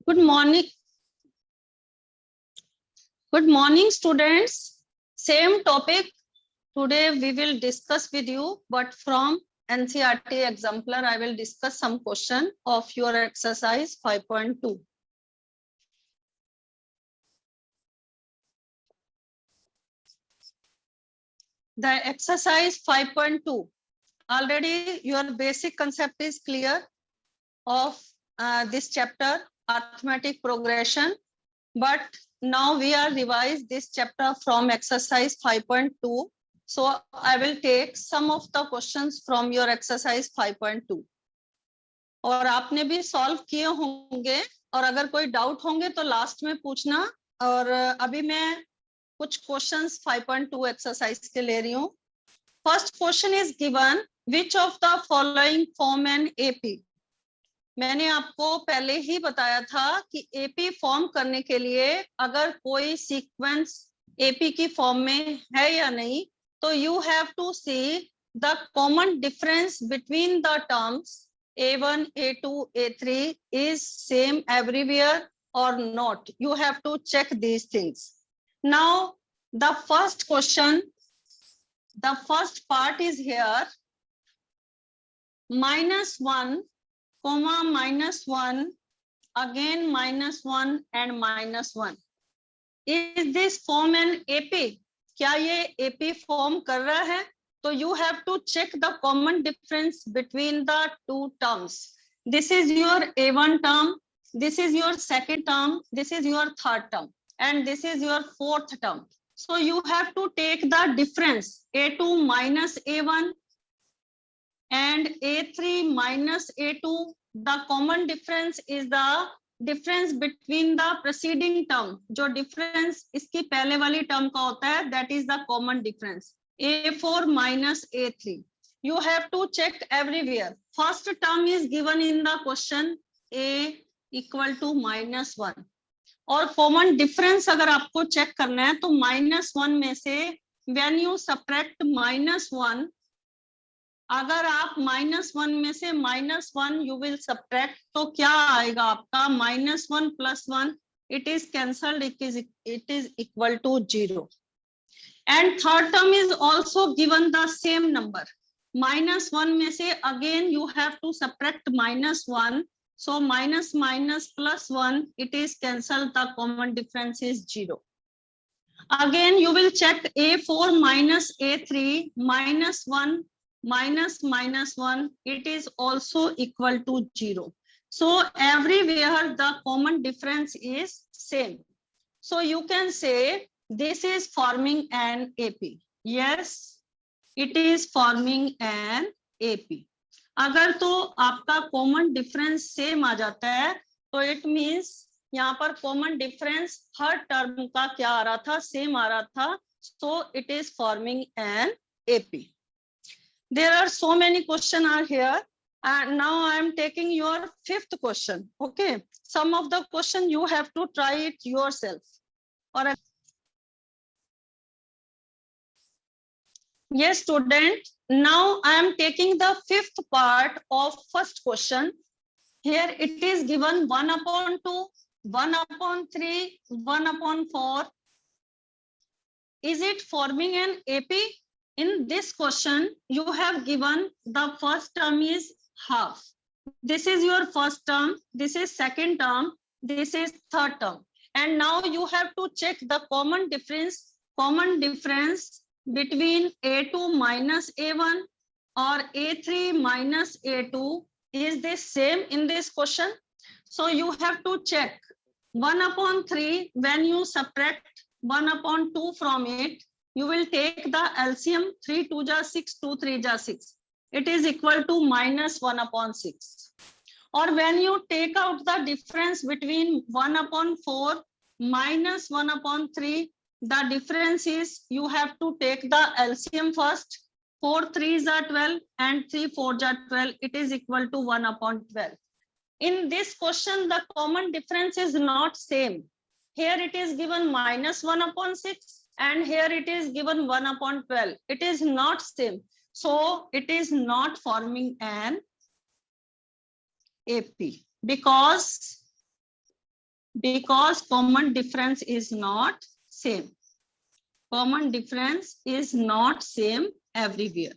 Good morning. Good morning, students. Same topic. Today we will discuss with you, but from NCERT exemplar, I will discuss some question of your exercise 5.2. The exercise 5.2. Already your basic concept is clear of this chapter, arithmetic progression. But now we are revise this chapter from exercise 5.2. So I will take some of the questions from your exercise 5.2. और आपने भी solve किए होंगे, और अगर कोई doubt होंगे तो लास्ट में पूछना। और अभी मैं कुछ क्वेश्चंस 5.2 एक्सरसाइज के ले रही हूँ। First question is given, which of the following form an AP. मैंने आपको पहले ही बताया था कि एपी फॉर्म करने के लिए अगर कोई सीक्वेंस एपी की फॉर्म में है या नहीं, तो you have to see the common difference between the terms A1, A2, A3 is same everywhere or not. You have to check these things. Now, the first question, the first part is here, -1, comma -1, again -1 and -1. Is this form an AP? क्या ये AP form कर रहा है? So you have to check the common difference between the two terms. This is your A1 term, this is your second term, this is your third term, and this is your fourth term. So you have to take the difference, A2 minus A1 and A3 minus A2. The common difference is the difference between the preceding term. जो difference इसकी पहले वाली term का होता है, that is the common difference. A4 minus A3. You have to check everywhere. First term is given in the question, A equal to -1. और common difference अगर आपको check करना है तो -1 में से when you subtract -1, अगर आप -1 में से -1 you will subtract, तो क्या आएगा आपका? -1 plus 1, it is cancelled, it is equal to 0. And third term is also given the same number. -1 में से again you have to subtract -1. So minus plus 1, it is cancelled, the common difference is 0. Again you will check A4 minus A3, -1 minus -1, it is also equal to 0. So everywhere the common difference is same. So you can say this is forming an AP. Yes, it is forming an AP. अगर तो आपका common difference same आ जाता है तो it means यहाँ पर common difference हर term का क्या आ रहा था? सेम आ रहा था. So it is forming an AP. There are so many questions are here, and now I am taking your fifth question. Okay, some of the question you have to try it yourself. Or yes, student, now I am taking the fifth part of first question. Here it is given 1/2, 1/3, 1/4. Is it forming an AP? In this question, you have given the first term is half. This is your first term, this is second term, this is third term. And now you have to check the common difference between A2 minus A1 or A3 minus A2. Is this same in this question? So you have to check 1/3. When you subtract 1/2 from it, you will take the LCM. 3 2 ja 6, 2 3 ja 6. It is equal to -1/6. Or when you take out the difference between 1/4 minus 1/3, the difference is you have to take the LCM first. 4 3s are 12 and 3 4s are 12. It is equal to 1/12. In this question, the common difference is not same. Here it is given -1/6 and here it is given 1/12. It is not same. So it is not forming an AP because because common difference is not same. Common difference is not same everywhere.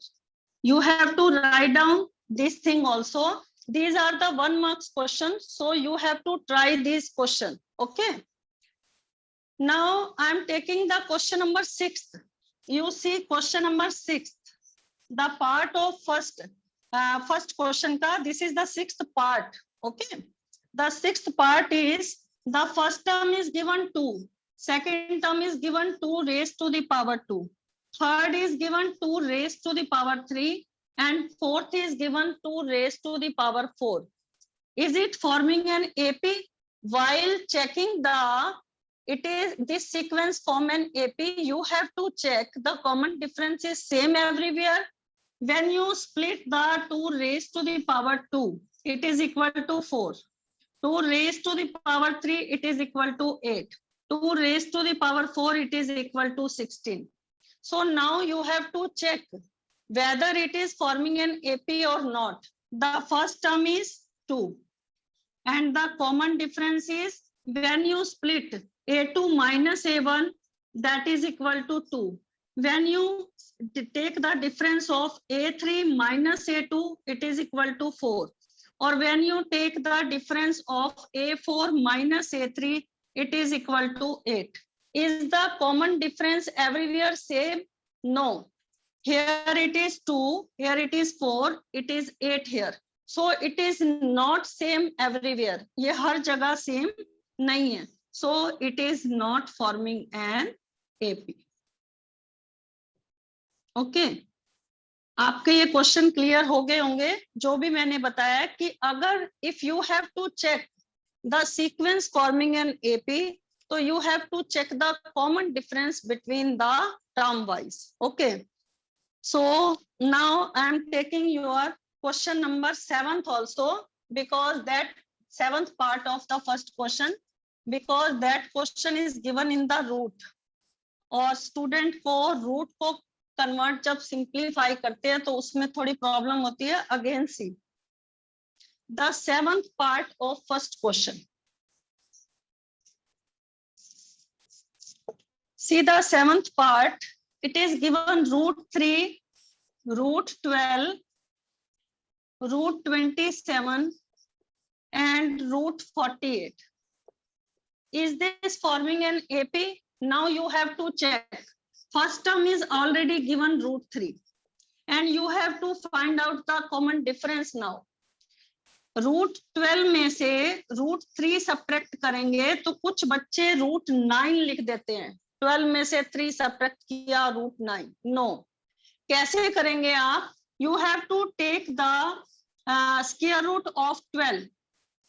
You have to write down this thing also. These are the 1 marks questions, so you have to try this question. Okay. Now I'm taking the question number 6. You see question number 6. The part of first question ka, this is the 6th part. Okay. The 6th part is the first term is given 2. Second term is given 2 raised to the power 2. Third is given 2 raised to the power 3. And fourth is given 2 raised to the power 4. Is it forming an AP? While checking this sequence form an AP, you have to check the common difference is same everywhere. When you split the 2 raised to the power 2, it is equal to 4. 2 raised to the power 3, it is equal to 8. 2 raised to the power 4, it is equal to 16. So now you have to check whether it is forming an AP or not. The first term is 2. And the common difference is when you split A2 minus A1, that is equal to 2. When you take the difference of A3 minus A2, it is equal to 4. Or when you take the difference of A4 minus A3, it is equal to 8. Is the common difference everywhere same? No. Here it is 2, here it is 4, it is 8 here. So it is not same everywhere. ये हर जगह same नहीं है. So it is not forming an AP. Okay. आपके ये question clear हो गए होंगे. जो भी मैंने बताया कि अगर if you have to check the sequence forming an AP, so you have to check the common difference between the term wise. Okay. So now I am taking your question number 7th also, because that 7th part of the first question, because that question is given in the root. और student को root को convert जब simplify करते हैं तो उसमें थोड़ी problem होती है. Again see the 7th part of first question. See the 7th part. It is given root 3, root 12, root 27, and root 48. Is this forming an AP? Now you have to check. First term is already given root 3. And you have to find out the common difference now. Root 12 में से root 3 subtract करेंगे तो कुछ बच्चे root 9 लिख देते हैं. 12 में से 3 subtract किया root 9. No. कैसे करेंगे आप? You have to take the square root of 12.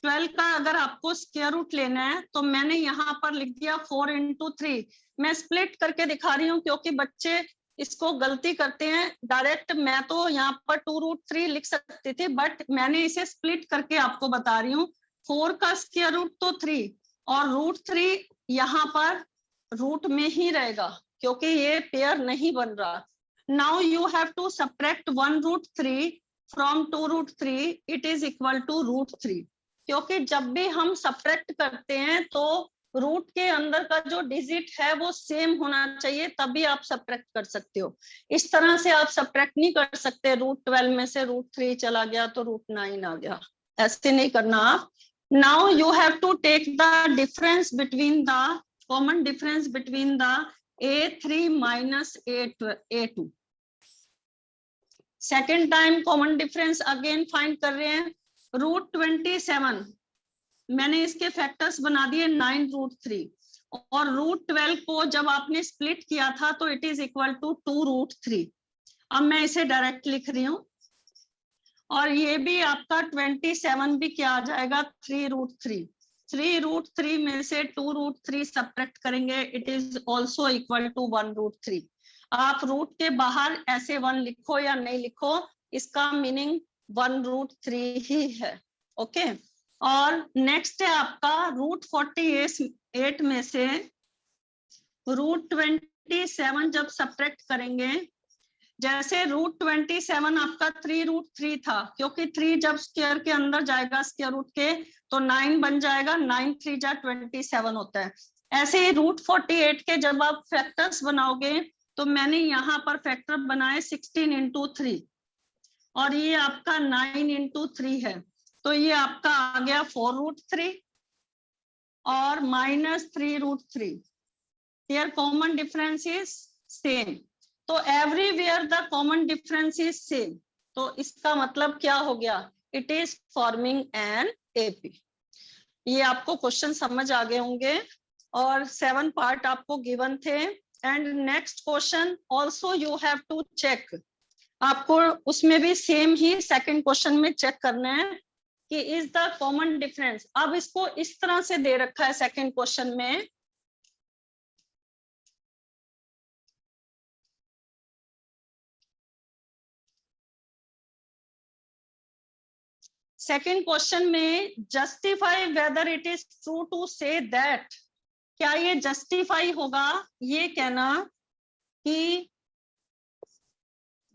12 का अगर आपको स्क्वायर रूट लेना है तो मैंने यहाँ पर लिख दिया 4 into 3. मैं स्प्लिट करके दिखा रही हूँ क्योंकि बच्चे इसको गलती करते हैं. डायरेक्ट मैं तो यहाँ पर 2 root 3 लिख सकती थी, बट मैंने इसे स्प्लिट करके आपको बता रही हूँ. 4 का स्क्वायर रूट तो 3 और रूट 3 यहाँ पर रूट में ही रहेगा क्योंकि ये पेयर नहीं बन रहा. Now you have to subtract 1 root 3 from 2 root 3. It is equal to root 3. क्योंकि जब भी हम सब्ट्रैक्ट करते हैं तो रूट के अंदर का जो डिजिट है वो सेम होना चाहिए, तभी आप सब्ट्रैक्ट कर सकते हो. इस तरह से आप सब्ट्रैक्ट नहीं कर सकते. रूट 12 में से रूट 3 चला गया तो रूट 9 आ गया. ऐसे नहीं करना आप. Now you have to take the difference between the common difference between the A3 minus A2. Second time common difference again find कर रहे हैं. रूट 27 मैंने इसके फैक्टर्स बना दिए 9 root 3 और रूट 12 को जब आपने स्प्लिट किया था तो it is equal to 2 root 3. अब मैं इसे डायरेक्ट लिख रही हूँ और ये भी आपका 27 भी क्या आ जाएगा 3 root 3. 3 root 3 में से 2 root 3 सब्ट्रैक्ट करेंगे, it is also equal to 1 root 3. आप रूट के बाहर ऐसे 1 लिखो या नहीं लिखो, इसका मीनिंग 1 root 3 ही है. ओके. और नेक्स्ट है आपका रूट 48 में से रूट 27 जब सब्ट्रैक्ट करेंगे जैसे √27 आपका 3√3 था, क्योंकि 3 जब स्क्वायर के अंदर जाएगा स्क्वायर रूट के तो 9 बन जाएगा, 9 3 जा 27 होता है। ऐसे ही √48 के जब आप फैक्टर्स बनाओगे तो मैंने यहाँ पर फैक्टर बनाए 16 × 3 और ये आपका 9 × 3 है, तो ये आपका आ गया 4√3 और -3√3। There common difference is same, तो everywhere the common difference is same, तो इसका मतलब क्या हो गया, it is forming an AP. ये आपको क्वेश्चन समझ आ गए होंगे और 7 पार्ट आपको गिवन थे। And next question also you have to check, आपको उसमें भी सेम ही सेकंड क्वेश्चन में चेक करना है कि इज द कॉमन डिफरेंस। अब इसको इस तरह से दे रखा है सेकंड क्वेश्चन में, सेकंड क्वेश्चन में justify whether it is true to say that, क्या ये जस्टिफाई होगा ये कहना कि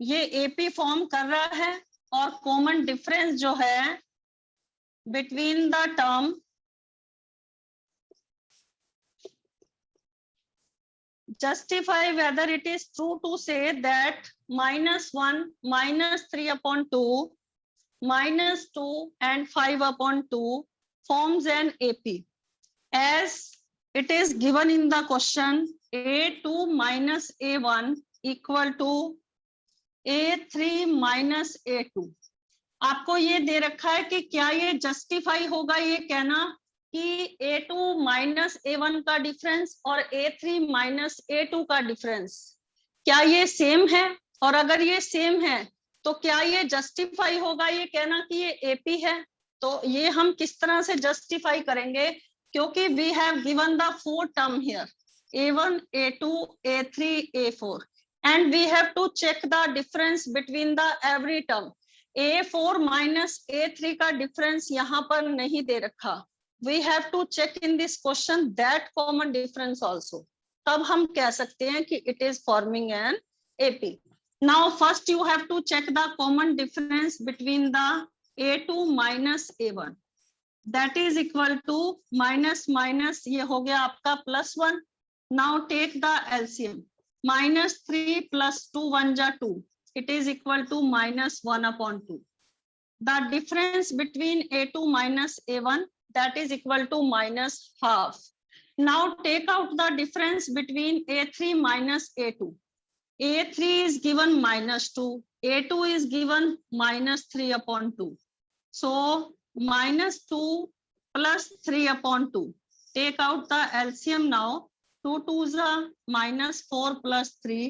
ये एपी फॉर्म कर रहा है और कॉमन डिफरेंस जो है between the term justify whether it is true to say that -1, -3/2, -2 and 5/2 forms an AP as it is given in the question A2 minus A1 equal to A3 minus A2। आपको ये दे रखा है कि क्या ये justify होगा ये कहना कि A2 माइनस A1 का डिफरेंस और A3 माइनस A2 का डिफरेंस क्या ये सेम है, और अगर ये सेम है तो क्या ये जस्टिफाई होगा ये कहना कि ये एपी है। तो ये हम किस तरह से जस्टिफाई करेंगे, क्योंकि we have given the 4 term here A1 A2 A3 A4 and we have to check the difference between the every term। A4 minus A3 का डिफरेंस यहाँ पर नहीं दे रखा, we have to check in this question that common difference also, तब हम कह सकते हैं कि it is forming an AP। Now first you have to check the common difference between the A2 minus A1, that is equal to minus minus ये हो गया आपका +1। Now take the LCM, -3 + 2 1 जा 2, it is equal to -1/2। The difference between A2 minus A1, that is equal to -half। Now take out the difference between A3 minus A2। A3 is given -2, A2 is given -3/2, so -2 plus 3/2। Take out the LCM now, 2 2s are -4 plus 3,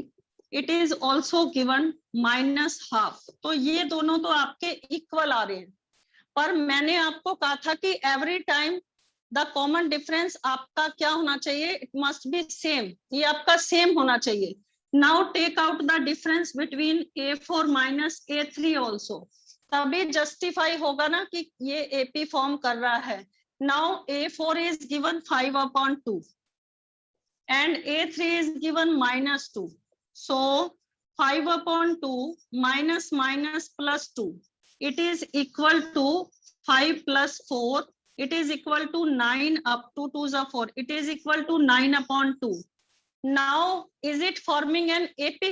it is also given -half। तो ये दोनों तो आपके equal आ रहे हैं, पर मैंने आपको कहा था कि every time the common difference आपका क्या होना चाहिए, इट मस्ट बी सेम, ये आपका सेम होना चाहिए। Now take out the difference between A4 minus A3 also, तभी जस्टिफाई होगा ना कि ये एपी फॉर्म कर रहा है। Now A4 is given 5/2 and A3 is given -2, so 5/2 minus minus plus 2, it is equal to 5 plus 4, it is equal to 9 up to 2s are 4, it is equal to 9/2। now is it forming an AP,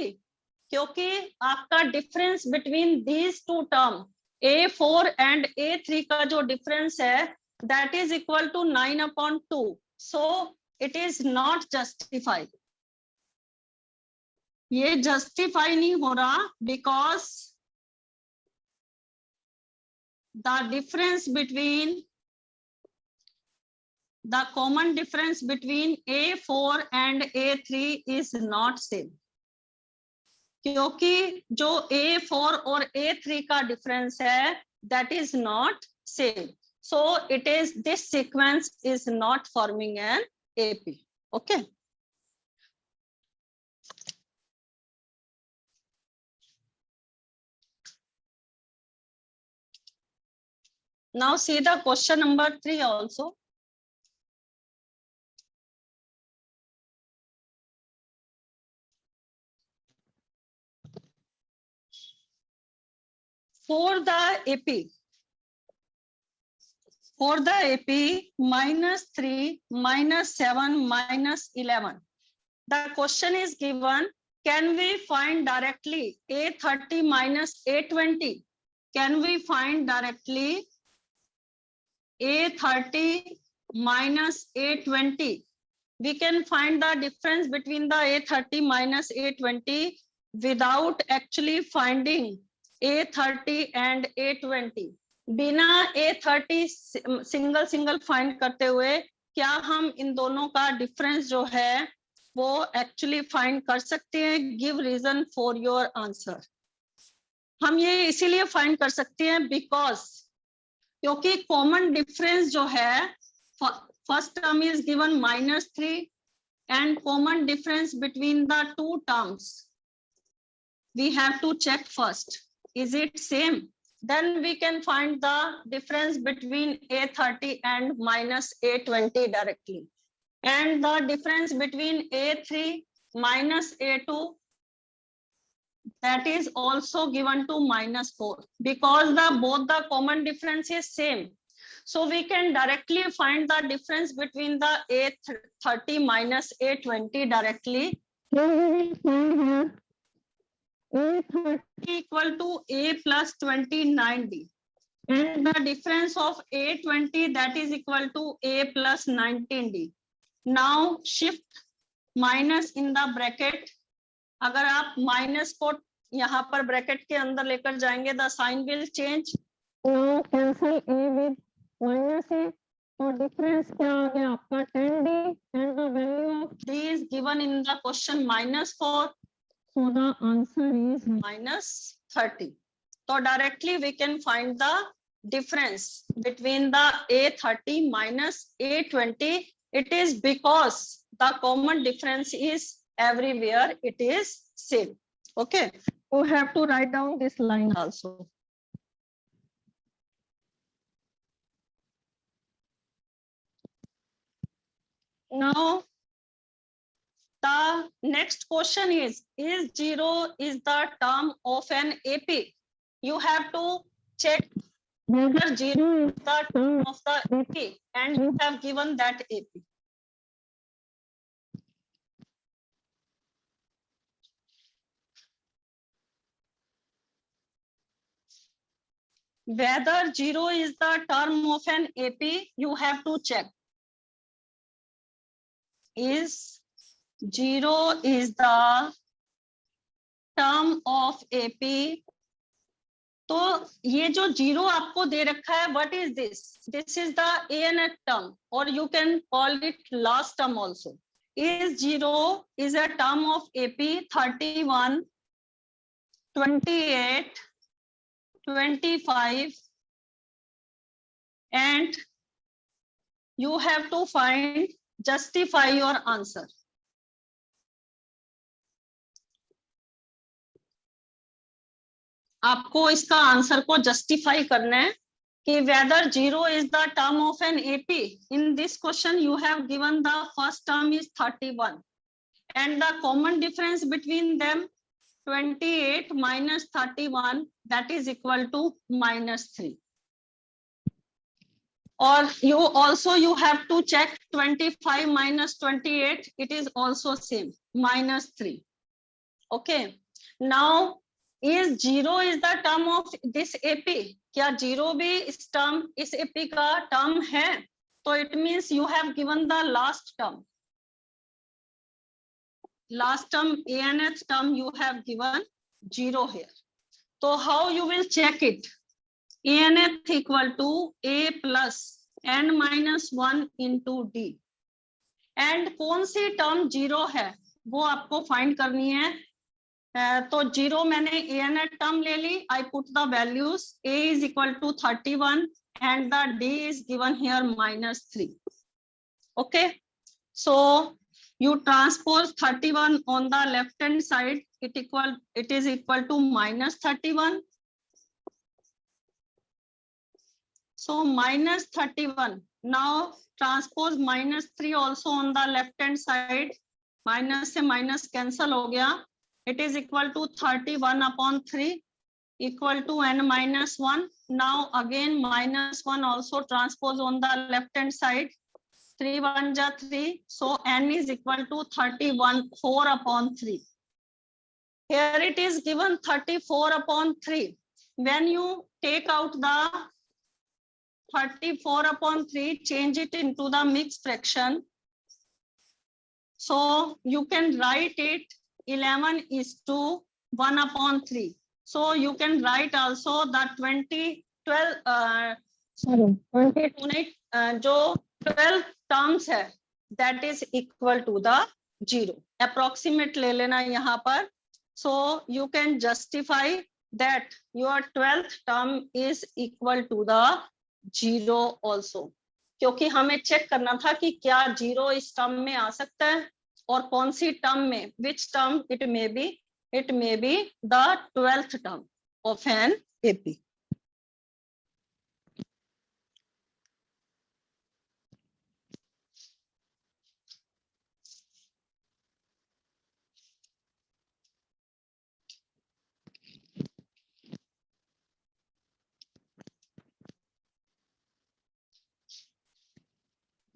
क्योंकि आपका difference between these two term A4 and A3 का जो difference है that is equal to 9/2, so it is not justified. ये justify नहीं हो रहा because the difference between the common difference between A4 and A3 is not same, क्योंकि जो A4 और A3 का डिफरेंस है that is not same, so it is this sequence is not forming an AP। okay, now see the question number 3 also। For the AP, -3, -7, -11. The question is given, can we find directly A30 minus A20? Can we find directly A30 minus A20? We can find the difference between the A30 minus A20 without actually finding A30 and A20. बिना A30 single find करते हुए क्या हम इन दोनों का difference जो है वो एक्चुअली फाइंड कर सकते हैं? Give reason for your answer. हम ये इसीलिए फाइंड कर सकते हैं बिकॉज क्योंकि कॉमन डिफरेंस जो है, first term is given -3 and common difference between the two terms we have to check first. Is it same? Then we can find the difference between A30 and minus A20 directly. And the difference between A3 minus A2, that is also given to -4 because both the common difference is same. So we can directly find the difference between the A30 minus A20 directly. A30 equal to A plus 29D. And the difference of A20 that is equal to A plus 19D. Now shift minus in the bracket. अगर आप minus को यहाँ पर bracket के अंदर लेकर जाएंगे, the sign will change. Now cancel A with minus A. तो डिफरेंस क्या आ गया आपका 10D and the value of D is given in the question -4. So the answer is -30. So directly we can find the difference between the A30 minus A20. It is because the common difference is everywhere it is same. Okay, you have to write down this line also. Now the next question is 0 is the term of an AP? You have to check whether 0 is the term of the AP and you have given that AP. Whether 0 is the term of an AP, you have to check. Is 0 is the term of AP? तो ये जो 0 आपको दे रखा है, what is this? This is the ANF term or you can call it last term also. Is 0 is a term of AP 31, 28, 25 and you have to find, justify your answer. आपको इसका answer को justify करना है कि whether 0 is the term of an AP. In this question you have given the first term is 31 and the common difference between them 28 minus 31, that is equal to -3. Or you have to check 25 minus 28, it is also same, -3. Okay, now is 0 is the term of this AP? क्या 0 भी इस AP का term है? तो it means you have given the last term. Last term, ANH term, you have given 0 here. So how you will check it? ANH equal to A plus n minus 1 into D. And कौन सी term 0 है वो आपको find करनी है. तो 0 मैंने ANH term ले ली. I put the values. A is equal to 31 and the D is given here -3. Okay, so you transpose 31 on the left hand side, it is equal to -31. So -31. Now transpose -3 also on the left hand side. Minus से minus cancel हो गया. It is equal to 31 upon 3. equal to n minus 1. Now again minus 1 also transpose on the left hand side. 3 1 ja 3. So n is equal to 31, 4 upon 3. Here it is given 34 upon 3. When you take out the 34 upon 3, change it into the mixed fraction. So you can write it 11 is to 1 upon 3. So you can write also the 20 जो 12 terms है that is equal to the 0. Approximate ले लेना यहाँ पर. So you can justify that your 12th term is equal to the 0 also. क्योंकि हमें check करना था कि क्या 0 इस टर्म में आ सकता है और कौन सी टर्म में, which term it may be the 12th term of an AP.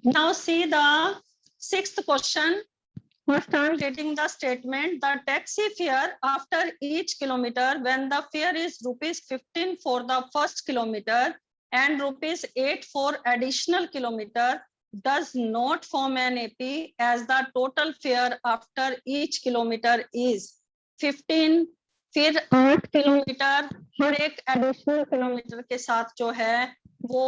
Now see the 6th question. First I'm getting the statement. The taxi fare after each kilometer, when the fare is rupees 15 for the first kilometer and rupees 8 for additional kilometer, does not form an AP as the total fare after each kilometer is 15. फिर 8 kilometre हर एक additional kilometre के साथ जो है वो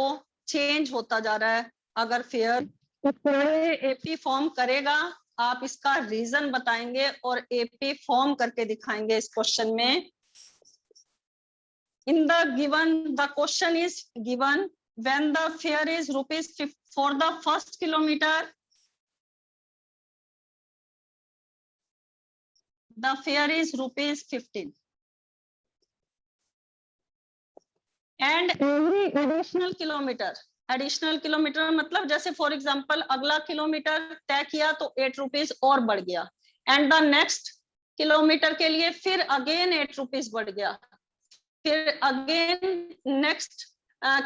change होता जा रहा है. अगर फेयर तो क्या ये एपी फॉर्म करेगा, आप इसका रीजन बताएंगे और एपी फॉर्म करके दिखाएंगे इस क्वेश्चन में. In the given, the question is given when the fair is rupees for the first kilometre, the fair is rupees 15 and every additional kilometre मतलब जैसे फॉर एग्जांपल अगला किलोमीटर तय किया तो 8 रुपीज और बढ़ गया एंड द नेक्स्ट किलोमीटर के लिए फिर अगेन 8 रुपीज बढ़ गया, फिर अगेन नेक्स्ट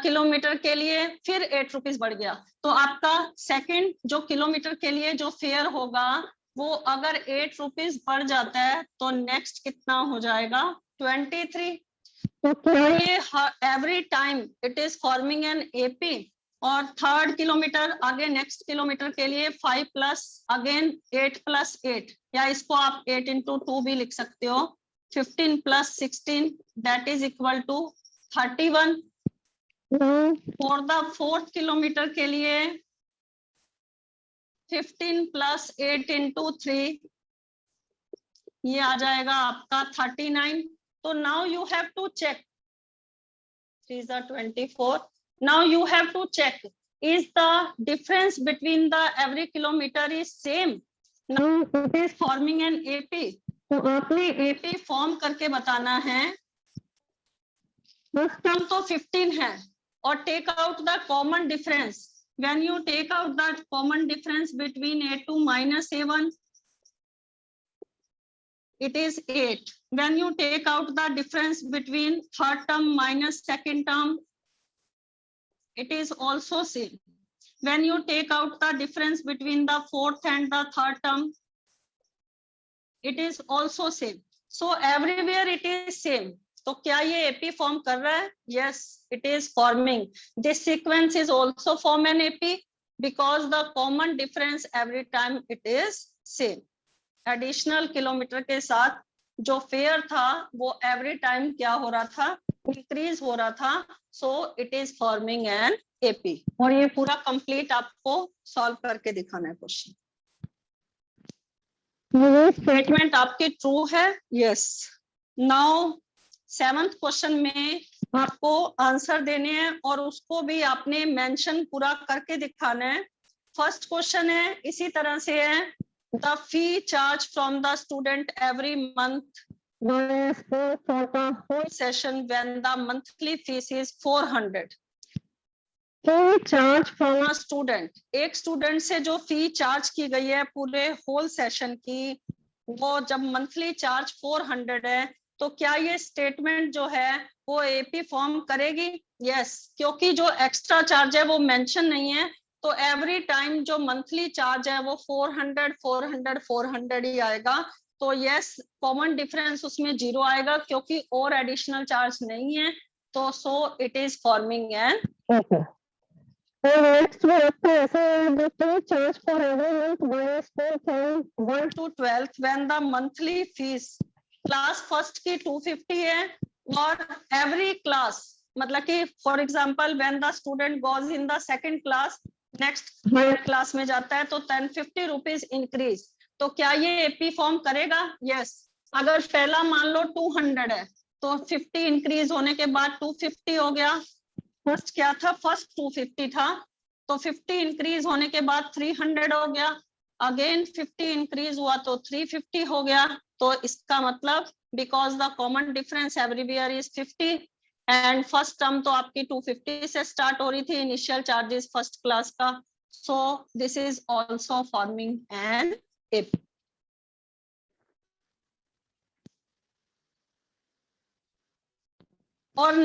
किलोमीटर के लिए फिर 8 रुपीज बढ़ गया. तो आपका सेकंड जो किलोमीटर के लिए जो फेयर होगा वो अगर 8 रुपीज बढ़ जाता है तो नेक्स्ट कितना हो जाएगा 23. तो क्या ये every time it is forming an AP. और थर्ड किलोमीटर आगे नेक्स्ट किलोमीटर के लिए 5 प्लस अगेन 8 प्लस 8, या इसको आप 8 into 2 भी लिख सकते हो. 15 plus 16 that is equal to 31. For the fourth kilometre के लिए 15 प्लस 8 into 3 ये आ जाएगा आपका 39. So now you have to check. 3 are 24. Now you have to check, is the difference between the every kilometer is same? Now it is forming an AP. तो आपने AP form करके बताना है. First term तो 15 है और take out the common difference. When you take out the common difference between A2 minus A1, it is 8. When you take out the difference between third term minus second term, it is also same. When you take out the difference between the fourth and the third term, it is also same. So everywhere it is same. तो क्या ये AP form कर रहा है? Yes, it is forming. This sequence is also form an AP because the common difference every time it is same. Additional kilometre के साथ जो fair था वो एवरी टाइम क्या हो रहा था, इंक्रीज हो रहा था. सो it is forming an AP. और ये पूरा कंप्लीट आपको सॉल्व करके दिखाना है क्वेश्चन. ये स्टेटमेंट आपकी ट्रू है. यस. नाउ 7th क्वेश्चन में आपको आंसर देने हैं और उसको भी आपने मेंशन पूरा करके दिखाना है. फर्स्ट क्वेश्चन है इसी तरह से है. The fee charged from the student every month for the whole session when the monthly fees is 400. Fee charge from a student. एक स्टूडेंट से जो फी चार्ज की गई है पूरे होल सेशन की, वो जब मंथली चार्ज 400 है तो क्या ये स्टेटमेंट जो है वो एपी फॉर्म करेगी? यस, क्योंकि जो एक्स्ट्रा चार्ज है वो मेंशन नहीं है, तो एवरी टाइम जो मंथली चार्ज है वो 400 400 400 ही आएगा। तो यस, कॉमन डिफरेंस उसमें 0 आएगा क्योंकि और एडिशनल चार्ज नहीं है, तो सो it is forming an AP. Next में आपको ऐसा देखते हैं charge for every month by school from 1 to 12th when the monthly fees class first की 250 है, और एवरी क्लास मतलब कि for example when the student goes in the second class, next class में जाता है तो 1050 रुपीज इंक्रीज। तो क्या ये एपी फॉर्म करेगा? यस। अगर पहला मान लो 200 है तो 50 इंक्रीज होने के बाद 250 हो गया। फर्स्ट क्या था? फर्स्ट 250 था, तो 50 इंक्रीज होने के बाद 300 हो गया, अगेन 50 इंक्रीज हुआ तो 350 हो गया। तो इसका मतलब because the common difference everywhere is 50 and first term तो आपकी 250 से स्टार्ट हो रही थी इनिशियल चार्जेस फर्स्ट क्लास का, so this is also forming an AP. और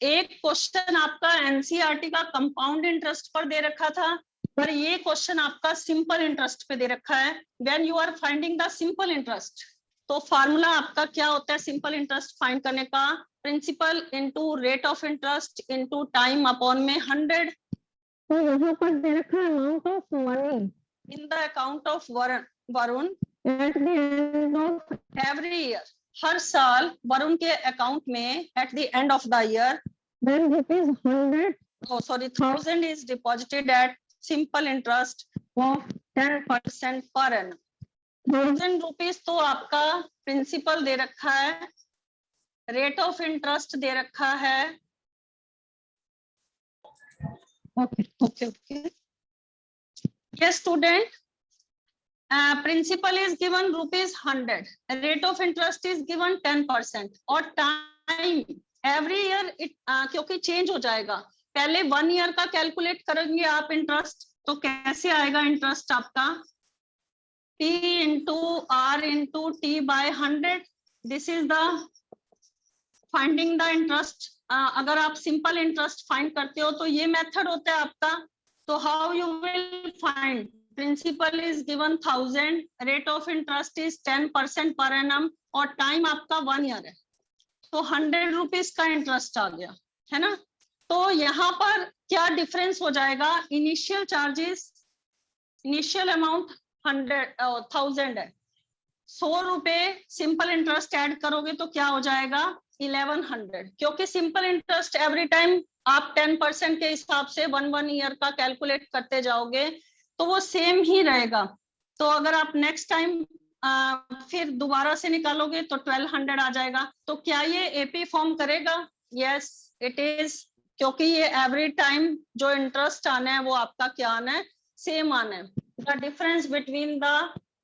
एक क्वेश्चन आपका एनसीईआरटी का कंपाउंड इंटरेस्ट पर दे रखा था, पर ये क्वेश्चन आपका सिंपल इंटरेस्ट पे दे रखा है। When you are finding the simple interest, तो फार्मूला आपका क्या होता है सिंपल इंटरेस्ट फाइंड करने का? Principal into rate of interest into time upon में 100। तो यहाँ पर दे रखा है amount of money in the account of Varun at the end of every year, हर साल वरुण के अकाउंट में at the end of the year when rupees 100 1000 is deposited at simple interest of 10% per annum। 1000 rupees तो आपका principal दे रखा है, rate of interest दे रखा है। Okay okay okay, yes student, principal is given ₹100, rate of interest is given 10% और time every year क्योंकि change हो जाएगा। पहले 1 ईयर का कैलकुलेट करेंगे आप इंटरेस्ट, तो कैसे आएगा इंटरेस्ट आपका? P into R into T by 100, this is the finding the interest. अगर आप सिंपल इंटरेस्ट फाइंड करते हो तो ये मेथड होता है आपका। तो how you will find? Principal is given 1000, rate of interest is 10% per annum और टाइम आपका 1 ईयर है, तो 100 रुपीज का इंटरेस्ट आ गया, है ना। तो यहाँ पर क्या डिफरेंस हो जाएगा? इनिशियल चार्जेस, इनिशियल अमाउंट 1000 है, 100 रुपए सिंपल इंटरेस्ट ऐड करोगे तो क्या हो जाएगा? 1100, क्योंकि सिंपल इंटरेस्ट एवरी टाइम आप 10% के हिसाब से 1 ईयर का कैलकुलेट करते जाओगे तो वो सेम ही रहेगा। तो अगर आप नेक्स्ट टाइम फिर दोबारा से निकालोगे तो 1200 आ जाएगा। तो क्या ये एपी फॉर्म करेगा? यस इट इज, क्योंकि ये एवरी टाइम जो इंटरेस्ट आना है वो आपका क्या आना है? सेम आना है। The difference between the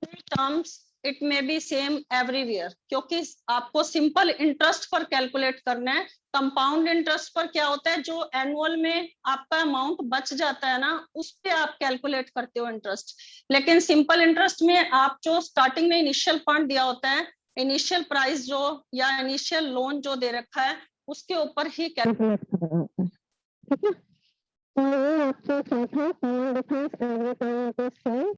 terms it may be same everywhere, क्योंकि आपको सिंपल इंटरेस्ट पर कैलकुलेट करना है। कंपाउंड इंटरेस्ट पर क्या होता है, जो एनुअल में आपका अमाउंट बच जाता है ना, उस पे आप कैलकुलेट करते हो इंटरेस्ट। लेकिन सिंपल इंटरेस्ट में आप जो स्टार्टिंग में इनिशियल फंड दिया होता है, इनिशियल प्राइस जो या इनिशियल लोन जो दे रखा है उसके ऊपर ही कैलकुलेट करना होता है, ठीक है। तो ये आपको चौथा common difference every time it is same